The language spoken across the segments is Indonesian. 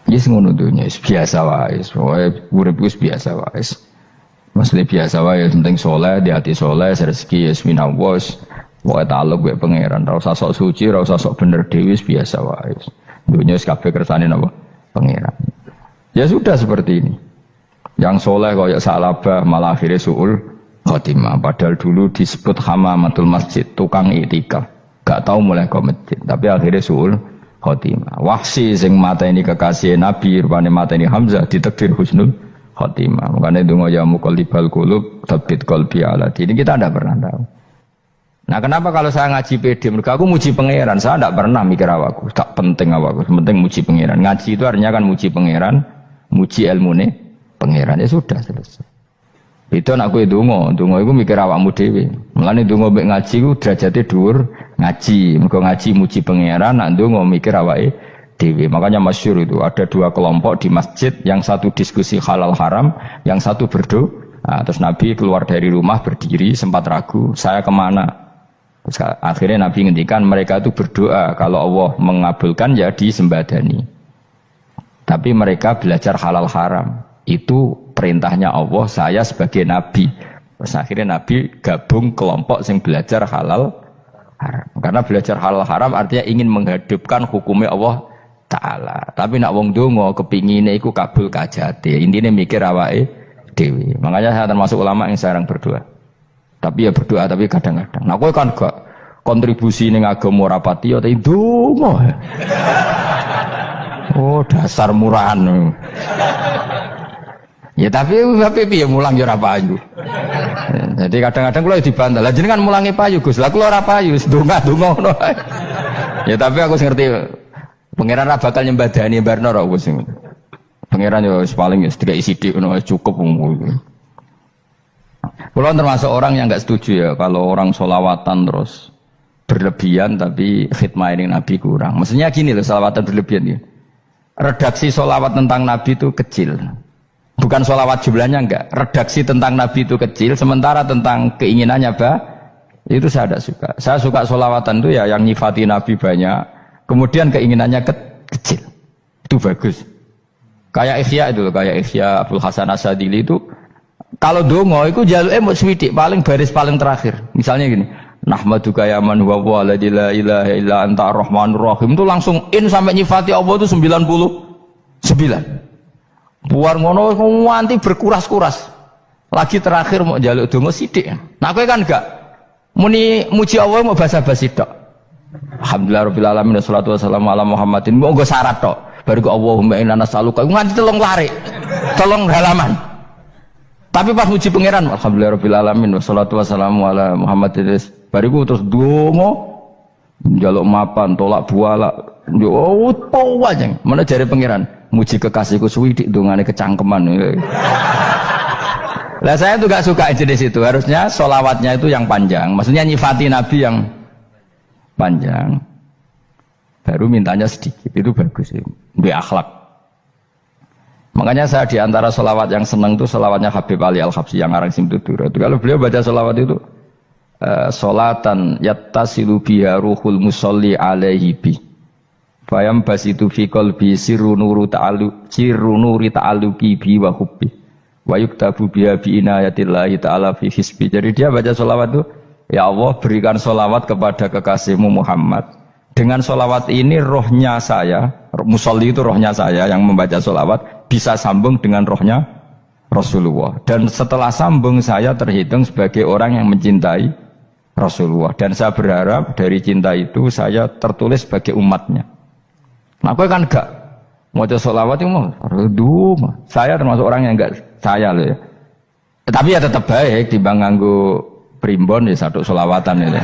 Yes ngono dunya biasa wae. Urip wis biasa wae. Mesti biasa wae penting saleh, di hati saleh, rezeki wis minawos. Wae taluk wae pangeran, ora usah sok suci, ora usah sok bener dhewe biasa wae. Dunya wis kabeh kersane napa? Pangeran. Ya sudah seperti ini. Yang saleh kaya Salabah malah akhirnya suul khotimah. Padahal dulu disebut hamamatul masjid, tukang iktikaf. Gak tahu mulai ke masjid, tapi akhirnya suul khotimah. Wahsi sing mata ini kekasih Nabi, rupane mata ini Hamzah ditakdir husnul khotimah. Makanya donga ya muqallibal qulub tsabbit qalbi ala dini. Kita tidak pernah tahu. Nah, kenapa kalau saya ngaji PD? Mereka aku muji pangeran, saya tidak pernah mikir awakku, tak penting awakku, penting muji pangeran. Ngaji itu artinya kan muji pangeran, muji ilmune pangeran, ya sudah selesai. Itu anakku donga itu mikir awakmu dhewe. Mulane donga mek ngaji ku derajate dhuwur ngaji. Mergo ngaji muji pangeran, nak donga mikir awake dhewe. Makanya masyhur itu ada dua kelompok di masjid, yang satu diskusi halal haram, yang satu berdoa. Nah, terus Nabi keluar dari rumah berdiri sempat ragu, saya kemana? Terus akhirnya Nabi ngendikan mereka itu berdoa kalau Allah mengabulkan ya disembadani. Tapi mereka belajar halal haram. Itu perintahnya Allah, saya sebagai Nabi. Terus akhirnya Nabi gabung kelompok yang belajar halal haram. Karena belajar halal haram artinya ingin menghidupkan hukumnya Allah Ta'ala. Tapi nak wong donga kepingine iku kabul kajate. Intine mikir awake dhewe. Makanya saya termasuk ulama yang jarang berdoa. Tapi ya berdoa tapi kadang-kadang. Nah kowe kan gak kontribusi ning agama rapati ya tapi donga. Oh dasar murahan. Ya tapi piye mulang ya ora payu. Jadi kadang-kadang kula dibantah. Lah jenengan mulangi payu Gus. Lah kula ora payu, donga-donga ngono. Ya tapi aku ngerti pangeran ra bakal nyembadani barno ra Gus. Pangeran ya paling ya sedikit sithik ngono cukup. Kula termasuk orang yang enggak setuju ya kalau orang sholawatan terus berlebihan tapi khidmah ini Nabi kurang. Maksudnya gini loh, sholawatan berlebihan ya. Redaksi sholawat tentang Nabi itu kecil. Bukan sholawat jumlahnya enggak, redaksi tentang Nabi itu kecil, sementara tentang keinginannya itu saya tidak suka. Saya suka sholawatan itu ya yang nyifati Nabi banyak, kemudian keinginannya kecil, itu bagus. Kayak Ihya itu, kayak Ihya Abdul Hasan Asadili itu, kalau dongo itu jaluknya mau swidik, paling baris paling terakhir. Misalnya gini, Nahmaduka ya man huwa waladi la ilaha illa anta ar-rahmanur rahim, itu langsung in sampai nyifati Allah itu 99. Buar ngono nganti berkuras-kuras. Lagi terakhir mau njaluk donga sithik. Nah kowe kan enggak muni muji Allah mau basa-basi tok. Alhamdulillahirabbil alamin wassalatu wassalamu ala Muhammadin. Mau nggo syarat tok. Baru Allahumma inna nas'aluka nganti telung lari. Telung halaman. Tapi pas muji pangeran alhamdulillahirabbil alamin wassalatu wassalamu ala Muhammadin. Bariku terus donga njaluk mapan tolak buala. Yo aja. Mana jare pangeran? Muji kekasihku swidik dongane kecangkeman. Lah saya tuh gak suka jenis itu. Harusnya sholawatnya itu yang panjang. Maksudnya nyifati Nabi yang panjang. Baru mintanya sedikit. Itu bagus. Bi akhlak. Makanya saya diantara sholawat yang senang itu sholawatnya Habib Ali Al-Habsyi yang ngarang Simtudur. Kalau beliau baca sholawat itu sholatan yattasilu biha ruhul musolli alaihi bi. Fayam basitu fi qalbi sirru nuri ta'alluqi bi wa hubbi wa yuktabu biha bi inayatillahi ta'ala fi hisbi. Jadi dia baca sholawat itu, ya Allah berikan sholawat kepada kekasihmu Muhammad. Dengan sholawat ini rohnya saya, musolli itu rohnya saya yang membaca sholawat, bisa sambung dengan rohnya Rasulullah. Dan setelah sambung saya terhitung sebagai orang yang mencintai Rasulullah. Dan saya berharap dari cinta itu saya tertulis sebagai umatnya. Nah, aku kan enggak mau sholawat itu mau saya termasuk orang yang enggak saya loh ya. Tapi ya tetap baik dibanding nganggo primbon ya satu sholawatan itu.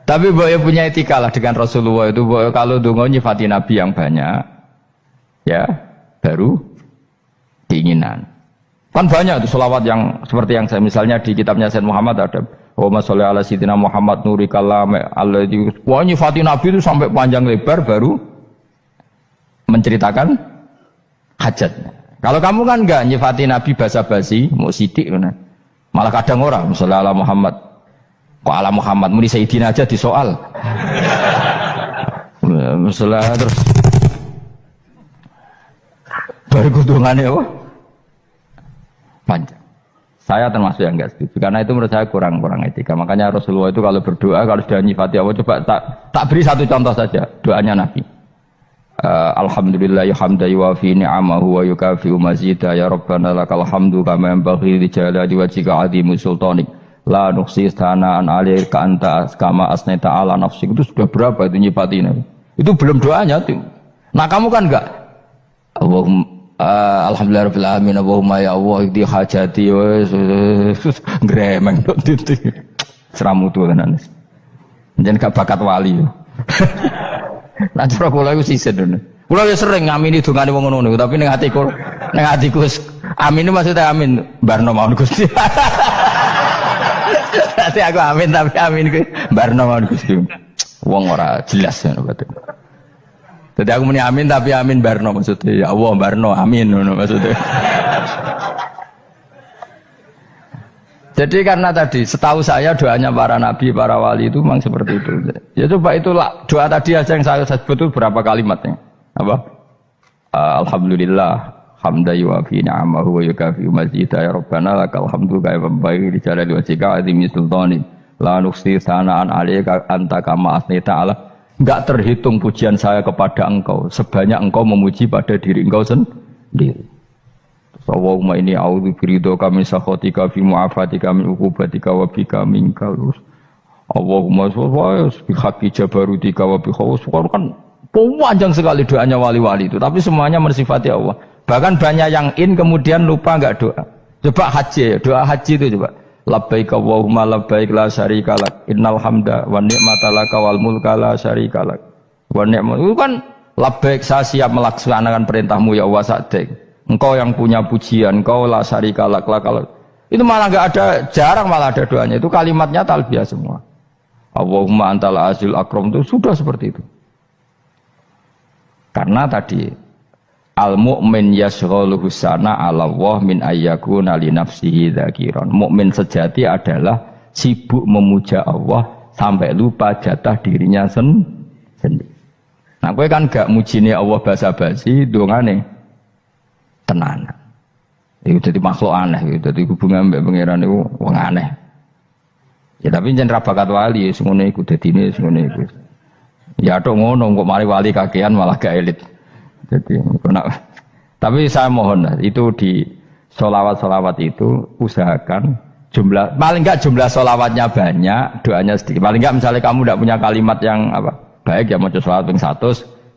Tapi boleh punya etika lah dengan Rasulullah itu. Kalau dongo nyifati Nabi yang banyak, ya baru keinginan. Kan banyak tuh sholawat yang seperti yang saya misalnya di kitabnya Sayyid Muhammad ada Allahumma sholli ala sayyidina Muhammad nuri kalam alladzi. Wah nyifati Nabi itu sampai panjang lebar baru menceritakan hajatnya. Kalau kamu kan enggak nyifati Nabi basa-basi, mau sidik kan. Malah kadang orang, misalnya ala Muhammad. Kok ala Muhammad muni Sayyidina aja disoal. Misalnya terus baru kudungannya apa? Panjang. Saya termasuk yang enggak setuju karena itu menurut saya kurang etika. Makanya Rasulullah itu kalau berdoa kalau sudah nyifati Allah coba tak beri satu contoh saja doanya Nabi. Alhamdulillah hamdan yuwafi ni'amahu wa yukafi'u mazida ya rabbana lakal hamdu kama yanbaghi li jalali wajhika 'azimi sultanik la nuqsi sana'an 'alaika anta kama asnaita 'ala nafsik. Itu sudah berapa itu nyifatinya? Itu belum doanya tuh. Nah kamu kan enggak Allahumma alhamdulillahirabbil alamin Allahumma ya Allah di hajati wis gremeng tok titik. Seramu tuh tenan. Jeneng gak bakat wali. Nah cara kula iku sisen ngono. Kula ya sering ngamini dongane wong ngono tapi ning atiku amin maksudnya amin barno mawon Gusti. Nanti aku amin tapi amin ku barno mawon Gusti. Wong ora jelas ngono betul. Jadi aku muni amin tapi amin barno maksudnya ya Allah barno amin maksudnya. Jadi karena tadi setahu saya doanya para nabi, para wali itu memang seperti itu. Ya coba itulah doa tadi aja yang saya sebut itu berapa kalimatnya? Apa? Alhamdulillah hamdan yuwafi ni'amahu wa yukafi'u mazida ya rabbana lakal hamdu kama yanbaghi li jalali wajhika 'azimi sultanik la nuqsi sana'an 'alaika anta kama asnaita 'ala. Enggak terhitung pujian saya kepada engkau sebanyak engkau memuji pada diri engkau sendiri. Allahumma inni a'udzu biridhoka min sakhatika fi mu'afatika min uqubatika wa bika minkal. Allahumma sholli bi haqqi jabarutika wa bi khawfika. Kan panjang sekali doanya wali-wali itu, tapi semuanya mensifati Allah. Bahkan banyak yang kemudian lupa enggak doa. Coba haji, doa haji itu coba. Labbaik Allahumma labbaik la syarika lak innal hamda wa ni'mata laka wal mulka la syarika lak wa ni'mat. Itu kan labbaik saya siap melaksanakan perintahmu ya Allah sa'dik. Engkau yang punya pujian, engkau la syarika lak lakal. Itu malah enggak ada, jarang malah ada doanya. Itu kalimatnya talbiyah semua. Allahumma antal azil akram itu sudah seperti itu. Karena tadi al-mu'min yashghaluhu sana 'ala Allah min ayyakuna li nafsihi dzakiran. Mukmin sejati adalah sibuk memuja Allah sampai lupa jatah dirinya sendiri. Nah, kowe kan gak mujine Allah basa-basi, dongane tenanan. Iku dadi makhluk aneh, dadi hubungan mbek pangeran iku wong aneh. Ya tapi jen ra bakat wali ngono iku dadine ngono iku. Ya tok ngono kok mari wali kakean malah gak elit. Jadi, tapi saya mohon itu di sholawat itu usahakan jumlah paling enggak jumlah sholawatnya banyak, doanya sedikit. Paling enggak misalnya kamu tidak punya kalimat yang apa baik ya mau sholawat ping 100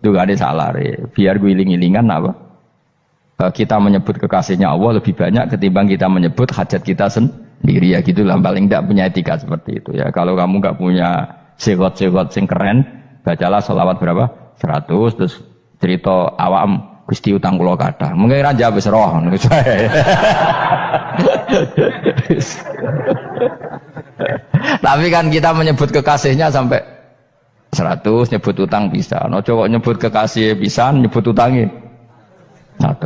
itu gak ada salah biar guling-gilingan apa kita menyebut kekasihnya Allah lebih banyak ketimbang kita menyebut hajat kita sendiri ya gitulah. Paling enggak punya etika seperti itu ya. Kalau kamu enggak punya segot-segot sing keren, bacalah sholawat berapa 100 terus cerita awam Gusti utang kula kathah. Mengke ra jawab wis roh. Tapi kan kita menyebut kekasihnya sampai 100, nyebut utang bisa. No coba nyebut kekasih pisan, nyebut utangnya 100.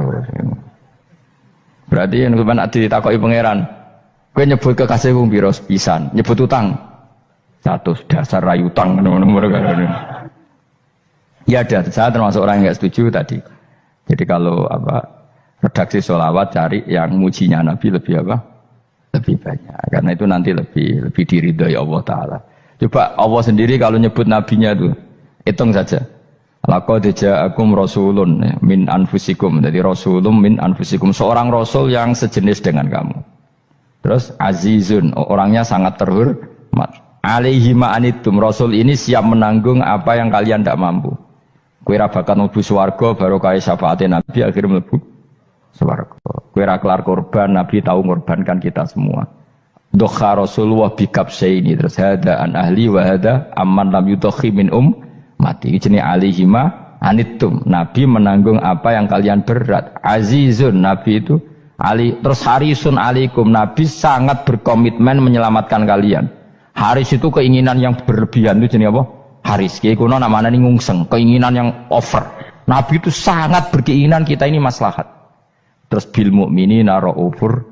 Berarti yen sampean ditakoki pangeran, kowe nyebut kekasih wong pira pisan, nyebut utang 100 dasar ra utang ngono-ngono kan. Ya ada, saya termasuk orang yang nggak setuju tadi. Jadi kalau redaksi sholawat cari yang mujinya Nabi lebih lebih banyak. Karena itu nanti lebih diridhoi Allah Taala. Coba Allah sendiri kalau nyebut nabinya itu hitung saja. Laqad ja'akum rasulun min anfusikum. Jadi rasulun min anfusikum, seorang rasul yang sejenis dengan kamu. Terus azizun, orangnya sangat terhormat. Alaihi ma'anitum, rasul ini siap menanggung apa yang kalian tidak mampu. Kowe ra bakal mlebu swarga barokah syafaate Nabi akhirnya mlebu swarga. Kowe ra kelar korban, Nabi tahu mengorbankan kita semua. Dokha Rasulullah bikabsaini terus hada an ahli wa hada amman lam yudokhi min mati. Jenenge alihima anittum. Nabi menanggung apa yang kalian berat. Azizun, Nabi itu ali terus harisun alaikum. Nabi sangat berkomitmen menyelamatkan kalian. Haris itu keinginan yang berlebihan itu jenenge apa? Haris, kiai kuno namanya ini ngungseng, keinginan yang over. Nabi itu sangat berkeinginan kita ini maslahat. Terus bil mukminina raufur.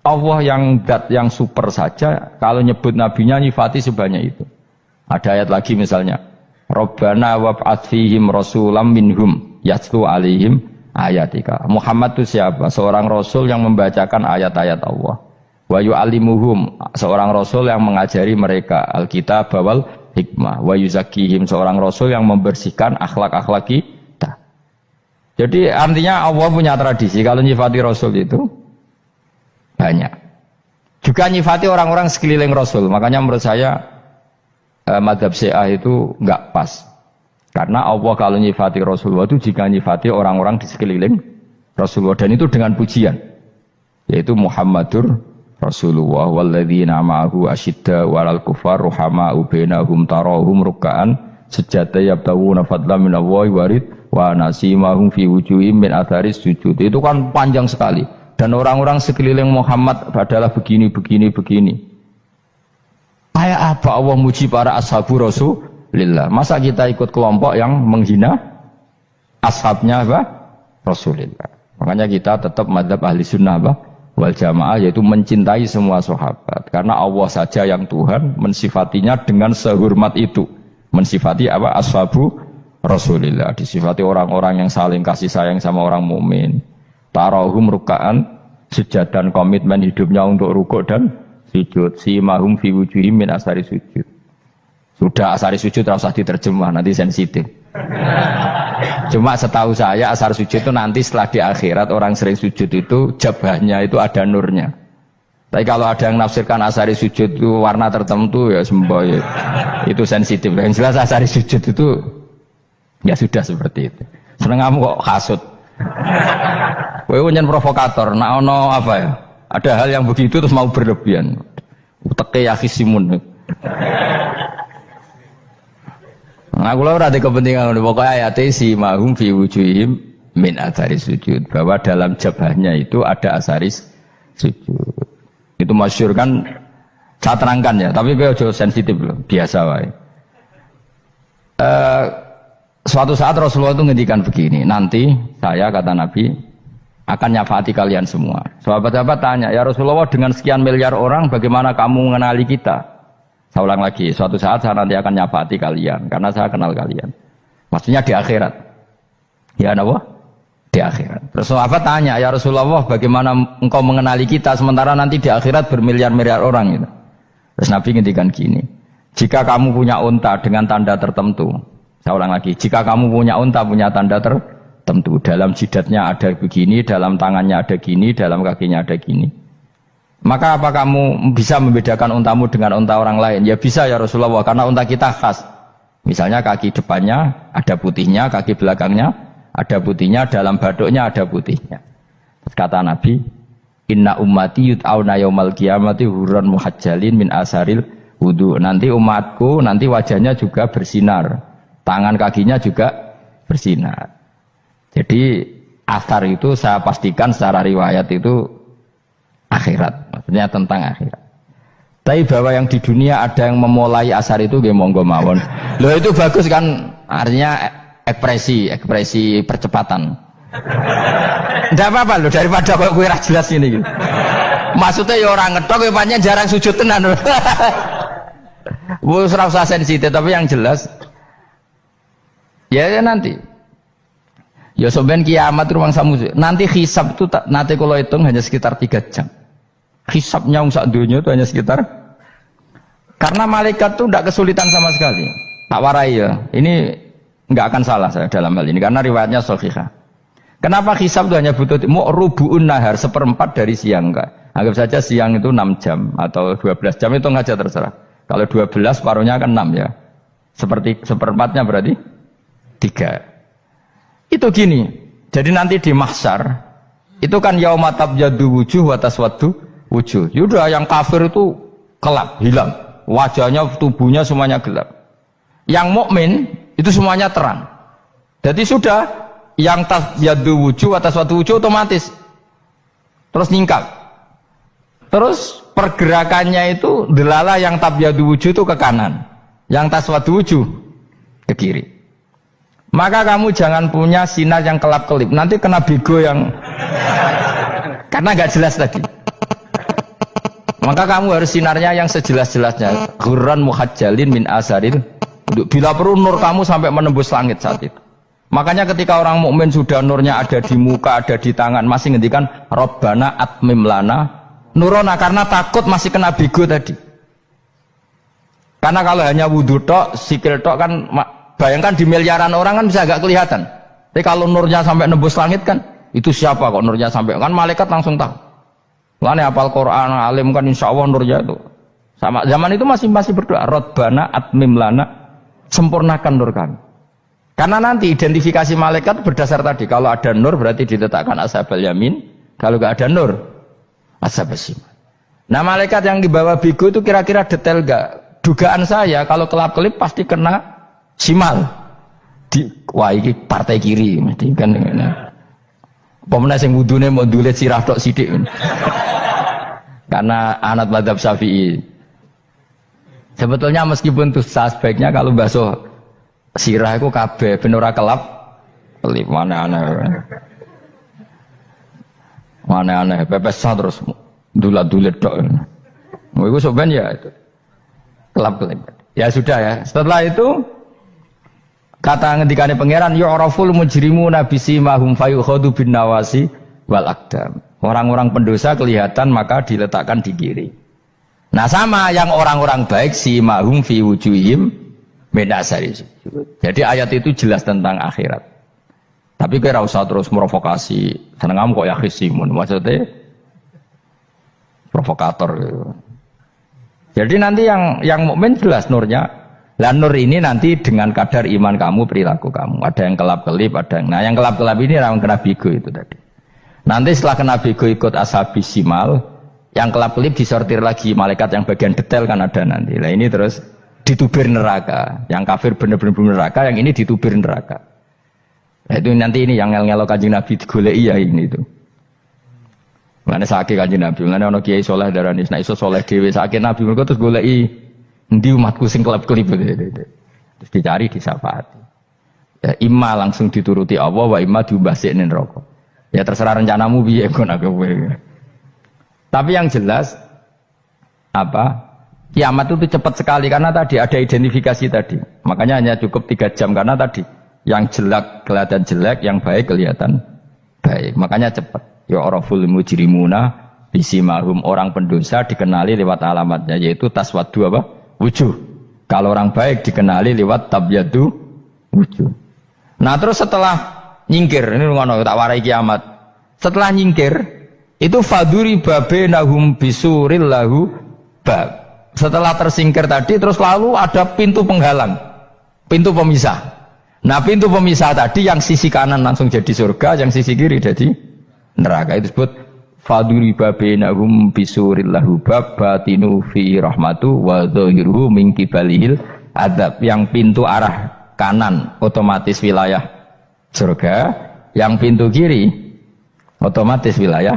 Allah yang super saja, kalau nyebut nabinya nyifati sebanyak itu. Ada ayat lagi misalnya, Rabbana wab'ats fihim rasulam minhum yatlu alaihim ayatika. Muhammad itu siapa? Seorang rasul yang membacakan ayat-ayat Allah. Wa yu'allimuhum, seorang rasul yang mengajari mereka alkitab wal hikmah. Wa yuzakkihim, seorang rasul yang membersihkan akhlak-akhlak kita. Jadi artinya Allah punya tradisi kalau nyifati rasul itu banyak. Juga nyifati orang-orang sekeliling rasul. Makanya menurut saya madzhab Syiah itu enggak pas. Karena Allah kalau nyifati Rasulullah itu jika nyifati orang-orang di sekeliling Rasulullah, dan itu dengan pujian, yaitu Muhammadur Rasulullah walladzina ma'ahu asyidda walal kufar ruhama'u bainahum tarahum ruk'an sujada yabtawuna fadlan minallahi warid wa nasimahum fi wujuhim min atharis sujud. Itu kan panjang sekali, dan orang-orang sekeliling Muhammad adalah begini. Kayak apa Allah muji para ashabu Rasulillah? Masa kita ikut kelompok yang menghina ashabnya apa? Rasulillah. Makanya kita tetap madzhab ahli sunnah apa? Wal jamaah, yaitu mencintai semua sahabat. Karena Allah saja yang Tuhan mensifatinya dengan sehormat itu. Mensifati apa? Ashabu Rasulillah. Disifati orang-orang yang saling kasih sayang sama orang mukmin. Tarahum ruka'an, sujud dan komitmen hidupnya untuk rukuk dan sujud. Si mahum fi wujuhim min asari sujud. Sudah asari sujud tidak usah diterjemah, nanti sensitif. Cuma setahu saya asar sujud itu nanti setelah di akhirat orang sering sujud itu jabahnya itu ada nurnya. Tapi kalau ada yang nafsirkan asari sujud itu warna tertentu ya semboy. Itu sensitif. Yang jelas asari sujud itu ya sudah seperti itu. Seneng kamu kok hasut. Kowe nyen provokator, nak ono apa ya? Ada hal yang begitu terus mau berlebihan. Uteke ya khisimun. Nah, kalau ora ada kepentingan pokoknya ayat si mahum fi wujuhim min atharis sujud, bahwa dalam jabahnya itu ada asaris sujud. Itu masyhur kan, saya terangkan ya, tapi gue jauh sensitif loh, biasa wae. Suatu saat Rasulullah itu ngendikan begini, nanti saya kata Nabi akan nyafaati kalian semua. Sahabat-sahabat tanya, ya Rasulullah dengan sekian miliar orang bagaimana kamu mengenali kita? Saya ulang lagi, suatu saat saya nanti akan nyafaati kalian karena saya kenal kalian. Maksudnya di akhirat. Ya apa? Di akhirat. Terus sahabat tanya, ya Rasulullah bagaimana engkau mengenali kita sementara nanti di akhirat bermiliar-miliar orang gitu. Terus Nabi ngendikan gini, jika kamu punya unta dengan tanda tertentu, saya ulang lagi, jika kamu punya unta punya tanda tertentu, dalam jidatnya ada begini, dalam tangannya ada gini, dalam kakinya ada gini, maka apa kamu bisa membedakan untamu dengan unta orang lain? Ya bisa ya Rasulullah, karena unta kita khas. Misalnya kaki depannya ada putihnya, kaki belakangnya ada putihnya, dalam baduknya ada putihnya. Kata Nabi, inna ummati yut'auna yaumal qiyamati hurran muhajjalin min asaril wudu. Nanti umatku nanti wajahnya juga bersinar, tangan kakinya juga bersinar. Jadi asar itu saya pastikan secara riwayat itu akhirat, maksudnya tentang akhirat. Tapi bahwa yang di dunia ada yang memulai asar itu nggih monggo mawon. Loh itu bagus kan, artinya ekspresi percepatan. Ndak apa-apa loh, daripada kok kowe ora jelas ini gitu. Maksudnya ya orang ngetok ya pancen jarang sujud tenan. Wis ora usah sensitif, tapi yang jelas ya nanti. Ya sampean kiamat ruang samu. Nanti hisab itu nanti kalau hitung hanya sekitar 3 jam. Hisabnya sak dunia itu hanya sekitar, karena malaikat itu tidak kesulitan sama sekali. Tak warai ya, ini nggak akan salah saya dalam hal ini karena riwayatnya sahihah. Kenapa hisab itu hanya butuh rubu'un nahar, 1/4 dari siang enggak? Anggap saja siang itu 6 jam atau 12 jam, itu aja terserah. Kalau 12 paruhnya kan 6 ya. Seperti 1/4-nya berarti 3. Itu gini. Jadi nanti di mahsyar itu kan yauma tabyaddu wujuh wa taswaddu wujuh. Yaudah yang kafir itu gelap, hilang. Wajahnya, tubuhnya semuanya gelap. Yang mukmin itu semuanya terang. Jadi sudah yang tabyaddu wujuh wa taswaddu wujuh otomatis terus nyingkap. Terus pergerakannya itu delala yang tabyaddu wujuh itu ke kanan, yang taswaddu wujuh ke kiri. Maka kamu jangan punya sinar yang kelap-kelip, nanti kena bego yang karena nggak jelas tadi. Maka kamu harus sinarnya yang sejelas-jelasnya. Ghurran muhajjalin min asaril. Bila perlu nur kamu sampai menembus langit saat itu. Makanya ketika orang mukmin sudah nurnya ada di muka, ada di tangan, masih ngendikan Rabbana atmim lana nurona, karena takut masih kena bigo tadi. Karena kalau hanya wudhu tok, sikil tok kan, bayangkan di miliaran orang kan bisa agak kelihatan. Tapi kalau nurnya sampai nembus langit kan, itu siapa kok nurnya sampai, kan malaikat langsung tahu. Lane hafal Quran, alim kan insya Allah nurnya itu. Sama zaman itu masih berdoa, Rabbana atmim lana, sempurnakan nur kami. Karena nanti identifikasi malaikat berdasar tadi, kalau ada nur berarti diletakkan ashabal yamin, kalau nggak ada nur, ashabal shimal. Nah malaikat yang dibawa bigo itu kira-kira detail nggak? Dugaan saya kalau kelap-kelip pasti kena shimal. Wah ini partai kiri, mesti kan. Pemenang yang wudhunya mau dulet sirah tok sidik. Karena anak madhab Syafi'i. Sebetulnya meskipun itu sebaiknya kalau basuh sirah itu kabeh ben ora kelap kelip, mana aneh pepes terus dulat-dulit tok. Mau itu soben ya itu kelap kelip. Ya sudah ya. Setelah itu kata ngendikane pangeran yu'raful mujrimuna bisimahum fayukhadu bin nawasi wal aqdam. Orang-orang pendosa kelihatan maka diletakkan di kiri. Nah sama yang orang-orang baik simahum fi wujuhim min asari sujud. Jadi ayat itu jelas tentang akhirat. Tapi kira usah terus merovokasi. Seneng kok ya khisimun, maksudnya provokator gitu. Jadi nanti yang mukmin jelas nurnya. Lah nur ini nanti dengan kadar iman kamu, perilaku kamu. Ada yang kelap-kelip, ada yang... Nah yang kelap-kelip ini orang kena bigo itu tadi. Nanti setelah kena bigo ikut ashabis simal, yang kelap-kelip disortir lagi malaikat yang bagian detail kan ada nanti. Nah ini terus ditubir neraka. Yang kafir benar-benar neraka, yang ini ditubir neraka. Nah itu nanti ini yang ngel-ngelo Kanjeng Nabi digoleki ya ini itu. Mana sakit Kanjeng Nabi, mana ono kiai soleh darani, nek iso soleh dhewe sakit Nabi mergo terus goleki endi umatku sing kelap-kelip terus dicari disyafaati. Ya imma langsung dituruti Allah wa imma diubasikne neraka. Ya terserah rencanamu piye kon aku kowe. Tapi yang jelas apa? Kiamat itu cepat sekali karena tadi ada identifikasi tadi. Makanya hanya cukup 3 jam karena tadi yang jelek kelihatan jelek, yang baik kelihatan baik. Makanya cepat. Ya araful mujrimuna bisimahum, orang pendosa dikenali lewat alamatnya yaitu taswaddu apa? Wujuh. Kalau orang baik dikenali lewat tabyadu wujuh. Nah terus setelah nyingkir, ini ngono tak warai kiamat. Setelah nyingkir itu faduri babenahum bisuril lahu bab. Setelah tersingkir tadi terus lalu ada pintu penghalang, pintu pemisah. Nah pintu pemisah tadi yang sisi kanan langsung jadi surga, yang sisi kiri jadi neraka. Itu disebut faduri babenahum bisuril lahu bab batinu fi rahmatu wa dhahiruhu min kibalihil adab. Yang pintu arah kanan otomatis wilayah surga, yang pintu kiri otomatis wilayah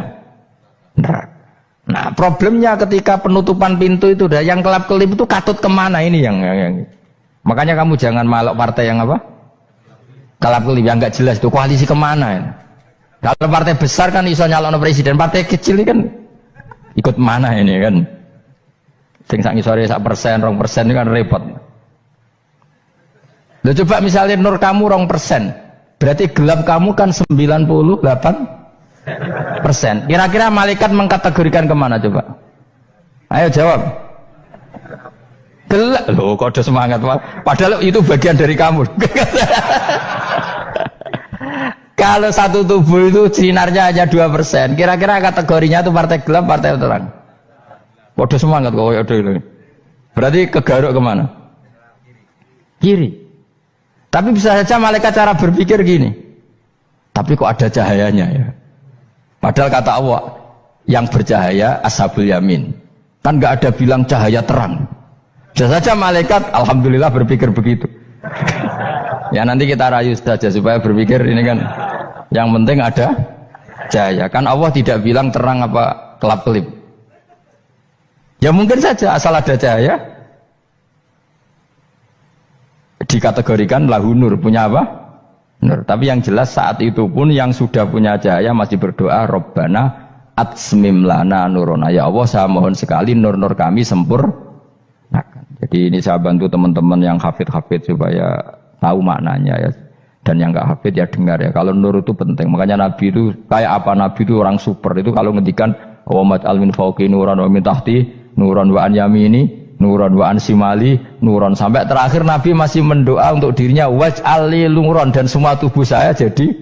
neraka. Nah problemnya ketika penutupan pintu itu dah yang kelap-kelip itu katut kemana ini yang makanya kamu jangan malok partai yang apa kelap-kelip yang nggak jelas itu koalisi kemana ya. Kalau partai besar kan iso nyalon presiden, partai kecil ini kan ikut mana ini kan sing sak ngisore 1%, 2% ini kan repot. Loh coba misalnya nur kamu 2%, berarti gelap kamu kan 98%. Kira-kira malaikat mengkategorikan kemana coba? Ayo jawab. Gelap. Loh kok ada semangat Pak. Padahal itu bagian dari kamu. Kalau satu tubuh itu sinarnya hanya 2%, kira-kira kategorinya itu partai gelap, partai terang. Kok semangat kok ada ini. Berarti kegaruk kemana? Kiri. Tapi bisa saja malaikat cara berpikir gini. Tapi kok ada cahayanya ya? Padahal kata Allah, yang bercahaya ashabul yamin. Kan nggak ada bilang cahaya terang. Bisa saja malaikat, alhamdulillah berpikir begitu. Ya nanti kita rayu saja supaya berpikir ini kan. Yang penting ada cahaya. Kan Allah tidak bilang terang apa kelap-kelip. Ya mungkin saja asal ada cahaya. Dikategorikan lahu nur, punya apa? Nur. Tapi yang jelas saat itu pun yang sudah punya cahaya masih berdoa Rabbana atsmim lana nurona. Ya Allah saya mohon sekali nur-nur kami sempurnakan. Jadi ini saya bantu teman-teman yang hafid-hafid supaya tahu maknanya ya. Dan yang nggak hafid ya dengar ya. Kalau nur itu penting. Makanya Nabi itu kayak apa? Nabi itu orang super. Itu kalau ngendikan wa al min fauqi nuran wa min tahti nuran wa an yamini nuran wa an simali nuran, sampai terakhir Nabi masih mendoa untuk dirinya waj'al li nuran, dan semua tubuh saya jadi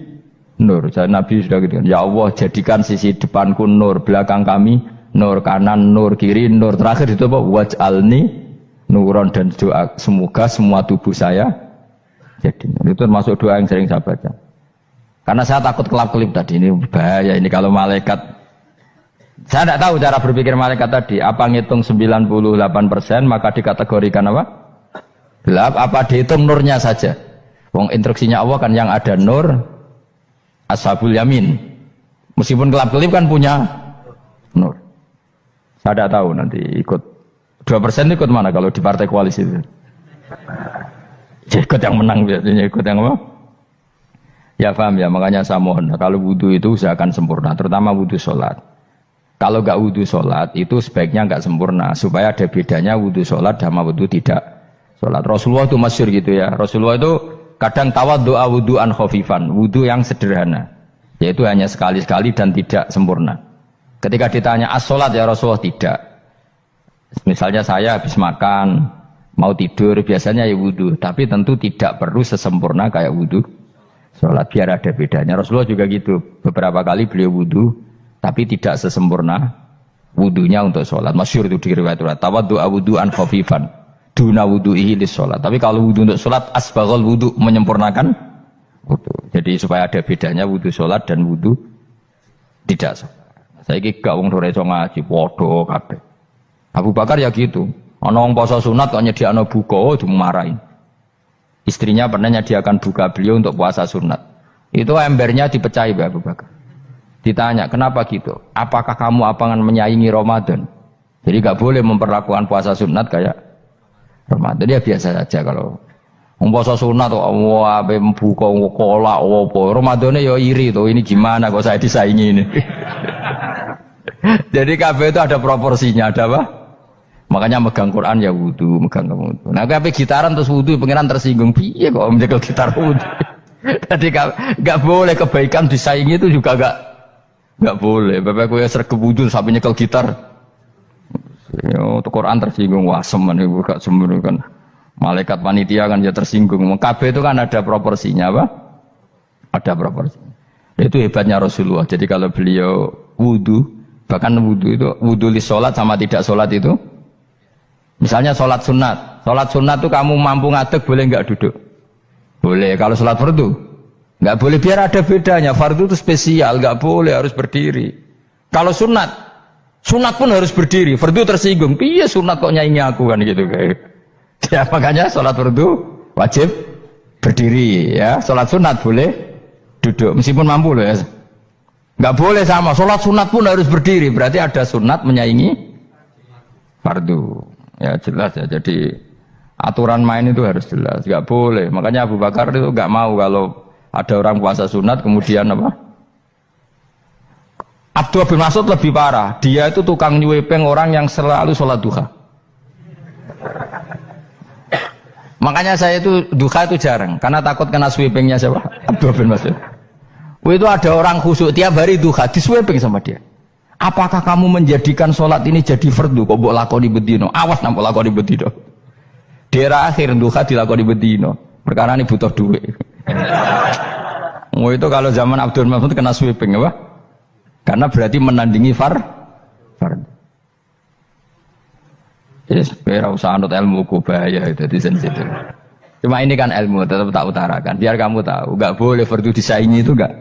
nur. Jadi Nabi sudah gitu. Ya Allah, jadikan sisi depanku nur, belakang kami nur, kanan nur, kiri nur. Terakhir itu apa? Waj'alni nuran, dan doa semoga semua tubuh saya jadi nur. Itu termasuk doa yang sering saya baca. Karena saya takut kelap-kelip tadi, ini bahaya ini kalau malaikat. Saya tidak tahu cara berpikir malaikat tadi. Apa ngitung 98% maka dikategorikan apa? Gelap. Apa dihitung nurnya saja? Wong instruksinya Allah kan yang ada nur ashabul yamin. Meskipun kelap-kelip kan punya nur. Saya tidak tahu nanti ikut 2% ikut mana kalau di partai koalisi itu. Ikut yang menang biasanya, ikut yang apa? Ya paham ya, makanya saya mohon. Kalau wudhu itu usahakan sempurna, terutama wudhu sholat. Kalau nggak wudhu sholat itu sebaiknya nggak sempurna, supaya ada bedanya wudhu sholat sama wudhu tidak sholat. Rasulullah itu masyhur gitu ya. Rasulullah itu kadang tawaddu'a wudhu'an khafifan, wudhu yang sederhana, yaitu hanya sekali-sekali dan tidak sempurna. Ketika ditanya as-sholat ya Rasulullah, tidak. Misalnya saya habis makan, mau tidur, biasanya ya wudhu, tapi tentu tidak perlu sesempurna kayak wudhu sholat, biar ada bedanya. Rasulullah juga gitu, beberapa kali beliau wudhu, tapi tidak sesempurna wudhunya untuk sholat. Masyhur itu di riwayat tawaddu'a wudhu'an khafifan duna wudhu'ihi lis sholat. Tapi kalau wudhu untuk sholat asbaghal wudhu, menyempurnakan wudhu. Jadi supaya ada bedanya wudhu sholat dan wudhu tidak sholat. Saya gak wong ora iso ngaji podo kabeh. Abu Bakar ya gitu. Ana wong poso sunat kok nyediakno buka dimarahin. Istrinya pernah nyediakan buka beliau untuk puasa sunat. Itu embernya dipecahi Abu Bakar. Ditanya, kenapa gitu? Apakah kamu akan menyaingi Ramadan? Jadi gak boleh memperlakukan puasa sunat kayak Ramadan. Dia biasa saja kalau puasa sunat wah buka kolak apa. Ramadannya ya iri tuh, ini gimana kok saya disaingi ini. Jadi kabeh itu ada proporsinya, ada apa? Makanya megang Quran ya wudu, megang wudu. Nah, kabeh gitaran terus wudu, pengiran tersinggung. Piye kok menjegal gitar wudu? Jadi gak boleh kebaikan disaingi itu juga gak boleh. Bapak kowe sregep wudu sampai nyekel gitar. Yo Quran tersinggung, wah semen iku gak sembrono kan. Malaikat panitia kan ya tersinggung. Kabeh itu kan ada proporsinya apa? Ada proporsinya. Itu hebatnya Rasulullah. Jadi kalau beliau wudu, bahkan wudu itu wudu li sholat sama tidak sholat itu. Misalnya sholat sunat itu kamu mampu ngadeg boleh nggak duduk? Boleh. Kalau sholat fardu nggak boleh, biar ada bedanya. Fardu itu spesial, nggak boleh, harus berdiri. Kalau sunat pun harus berdiri. Fardu tersinggung, iya sunat kok nyaingi aku kan gitu kayak. Ya makanya sholat fardu wajib berdiri ya. Sholat sunat boleh duduk meskipun mampu loh ya. Nggak boleh sama. Sholat sunat pun harus berdiri. Berarti ada sunat menyaingi fardu. Ya jelas ya, jadi aturan main itu harus jelas, nggak boleh. Makanya Abu Bakar itu nggak mau kalau ada orang puasa sunat kemudian apa? Abdullah bin Mas'ud lebih parah, dia itu tukang nyuwepeng orang yang selalu sholat duha. Makanya saya itu duha itu jarang, karena takut kena sweepingnya siapa? Abdullah bin Mas'ud. Itu ada orang khusyuk tiap hari duha, diswepeng sama dia. Apakah kamu menjadikan sholat ini jadi fardu? Kok mbok lakoni bedino? Awas nampak lakoni bedino. Daerah akhir duha dilakoni bedino. Perkara ini butuh duit. Itu kalau zaman Abdul Mahmud kena sweeping apa? Karena berarti menandingi fardu. Yes, biar usah anut ilmu ku bahaya itu di sensitif. Cuma ini kan ilmu tetap tak utarakan. Biar kamu tahu, nggak boleh fardu disaingi itu nggak.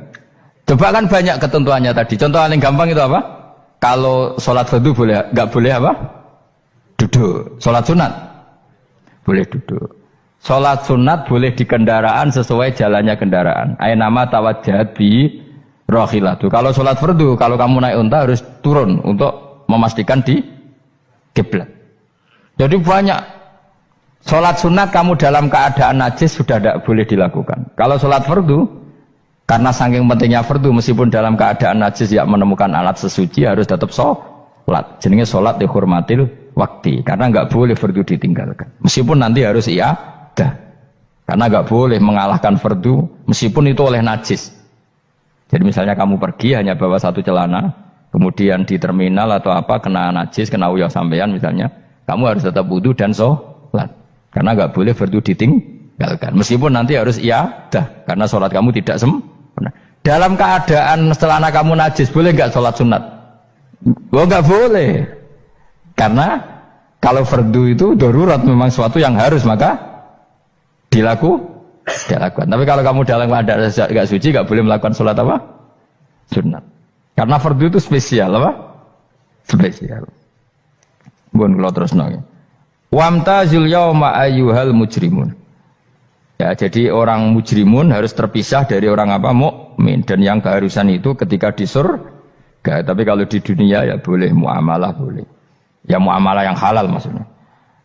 Coba kan banyak ketentuannya tadi. Contoh paling gampang itu apa? Kalau sholat fardu boleh, nggak boleh apa? Duduk. Sholat sunat boleh duduk. Sholat sunat boleh di kendaraan sesuai jalannya kendaraan. Ainama tawajjahat bi rohilatu. Kalau sholat fardu, kalau kamu naik unta harus turun untuk memastikan di kiblat. Jadi banyak sholat sunat kamu dalam keadaan najis sudah tidak boleh dilakukan. Kalau sholat fardu, karena saking pentingnya fardu, meskipun dalam keadaan najis ya menemukan alat sesuci harus tetap sholat. Jenenge sholat dihormatil waktu, karena nggak boleh fardu ditinggalkan. Meskipun nanti harus iadah, Karena nggak boleh mengalahkan fardu meskipun itu oleh najis. Jadi misalnya kamu pergi hanya bawa satu celana, kemudian di terminal atau apa kena najis, kena uyah sampean misalnya, kamu harus tetap wudu dan sholat. Karena nggak boleh fardu ditinggalkan. Meskipun nanti harus iyadah karena sholat kamu tidak sempurna. Dalam keadaan celana kamu najis, boleh nggak sholat sunat? Oh nggak boleh. Karena kalau fardu itu darurat memang suatu yang harus maka dilakukan. Tapi kalau kamu dalam keadaan nggak suci, nggak boleh melakukan sholat apa? Sunat. Karena fardu itu spesial apa? Spesial. Bukan kalau terus nongol. Wamtazul yauma ayyuhal mujrimun. Ya, jadi orang mujrimun harus terpisah dari orang apa? Mukmin. Dan yang keharusan itu ketika di surga. Tapi kalau di dunia ya boleh muamalah boleh. Ya muamalah yang halal maksudnya.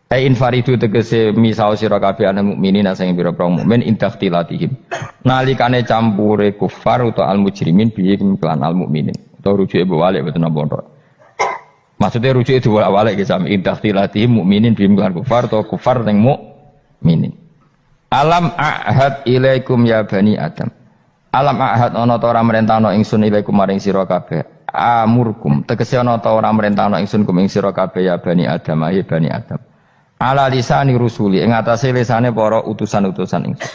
Infaridu tegese misau sira kabeh ana mukminin sing pira-pira mukmin intakhtilatihim. Nalikane campure kufar utawa al mujrimin bi iklan al mukminin. Utawa rujuke balik boten napa. Maksudnya rujuke diwalik ge sami intakhtilatihim mukminin bi iklan kufar utawa kufar ning mukminin. Alam ahad ilaikum ya bani Adam. Alam ahad ana ta ora merentano ingsun ilaikum maring sira kabeh. Amurkum tegese ana ta ora merentano ingsun kum ing sira kabeh ya bani Adam ya bani Adam. Ala lisani rusuli ing atase lisane para utusan-utusan ingsun.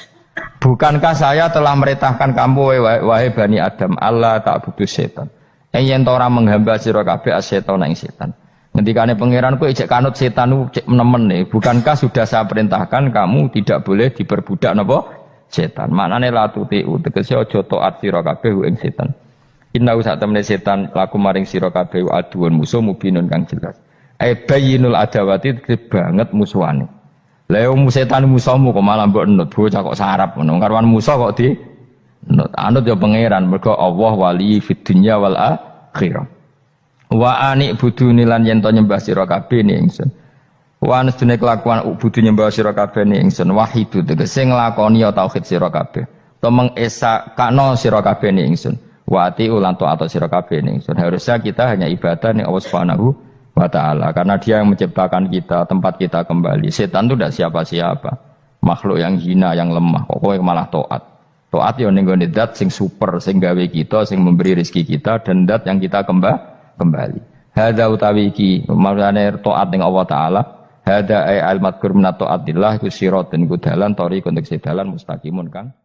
Bukankah saya telah merintahkan kamu wahai Bani Adam Allah tak butuh setan. Yen ora menghamba sira kabeh as-setan ing setan. Ngendikane pangeran kowe ijek kanut setan cek nemen nih. Bukankah sudah saya perintahkan kamu tidak boleh diperbudak napa setan. Maknane la tutiu tegese aja taat sira kabeh ing setan. Inna sak temene setan laku maring sira kabeh aduun musuh mubinun kang jelas. Bayinul adawati banget musuhane. Lah setan musuhmu kok malah mbok nut bocah kok sarap ngono. Karwan musuh kok di nut. Anut ya pangeran mergo Allah wali fid dunya wal akhirah. Wa ani buduni lan yen to nyembah sira kabeh ni ingsun. Wa anstune kelakuan budu nyembah sira kabeh ni ingsun wahidu tegese nglakoni tauhid sira kabeh. To mengesakno sira kabeh ni ingsun. Wa ati ulan to atau sira kabeh ni ingsun. Harusnya kita hanya ibadah ning Allah Subhanahu wa ta'ala karena dia yang menciptakan kita, tempat kita kembali. Setan itu tidak siapa-siapa, makhluk yang hina, yang lemah. Pokoknya malah taat ya ning gone zat sing super, sing gawe kita, sing memberi rezeki kita dan zat yang kita kembali. Hadza utawi iki maknane taat ning Allah taala. Hadza ay al madkur min taatillah iku siratun ku dalan tori kontek dalan mustaqimun kang